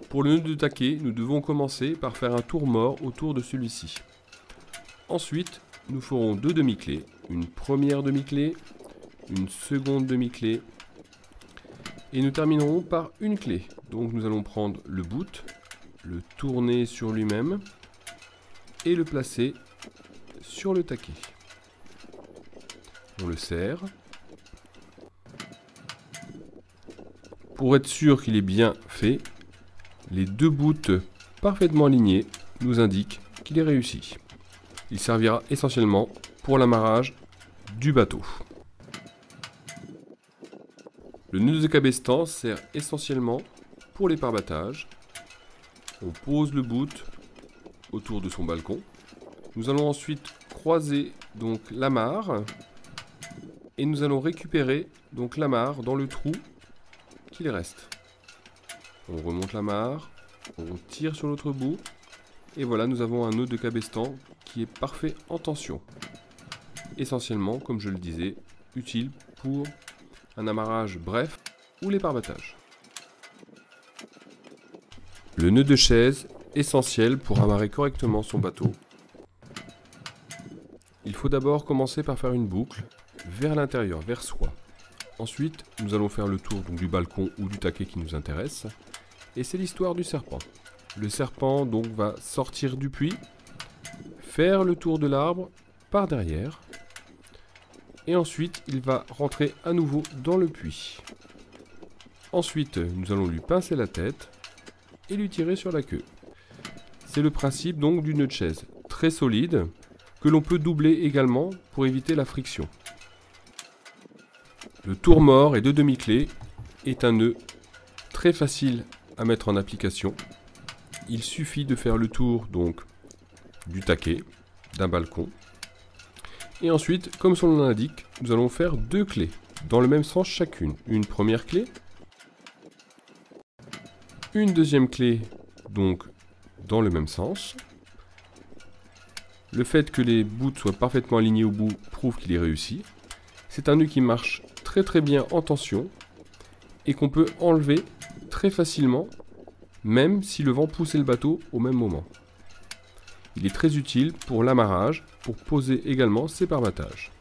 Pour le nœud de taquet, nous devons commencer par faire un tour mort autour de celui-ci. Ensuite, nous ferons deux demi-clés, une première demi-clé, une seconde demi-clé, et nous terminerons par une clé. Donc nous allons prendre le bout, le tourner sur lui-même, et le placer sur le taquet. On le serre. Pour être sûr qu'il est bien fait, les deux bouts parfaitement alignés nous indiquent qu'il est réussi. Il servira essentiellement pour l'amarrage du bateau. Le nœud de cabestan sert essentiellement pour les pare-battages. On pose le bout autour de son balcon. Nous allons ensuite croiser donc l'amarre et nous allons récupérer donc l'amarre dans le trou qu'il reste. On remonte l'amarre, on tire sur l'autre bout et voilà, nous avons un nœud de cabestan qui est parfait en tension. Essentiellement, comme je le disais, utile pour un amarrage bref ou les pare-battages. Le nœud de chaise, essentiel pour amarrer correctement son bateau. Il faut d'abord commencer par faire une boucle vers l'intérieur, vers soi. Ensuite, nous allons faire le tour donc, du balcon ou du taquet qui nous intéresse. Et c'est l'histoire du serpent. Le serpent donc va sortir du puits, faire le tour de l'arbre par derrière. Et ensuite, il va rentrer à nouveau dans le puits. Ensuite, nous allons lui pincer la tête et lui tirer sur la queue. C'est le principe donc du nœud de chaise, très solide, que l'on peut doubler également pour éviter la friction. Le tour mort et deux demi-clés est un nœud très facile à mettre en application. Il suffit de faire le tour donc du taquet, d'un balcon. Et ensuite, comme son nom l'indique, nous allons faire deux clés, dans le même sens chacune. Une première clé, une deuxième clé, donc dans le même sens. Le fait que les bouts soient parfaitement alignés au bout prouve qu'il est réussi. C'est un nœud qui marche très bien en tension et qu'on peut enlever très facilement, même si le vent poussait le bateau au même moment. Il est très utile pour l'amarrage, pour poser également ses pare-battages.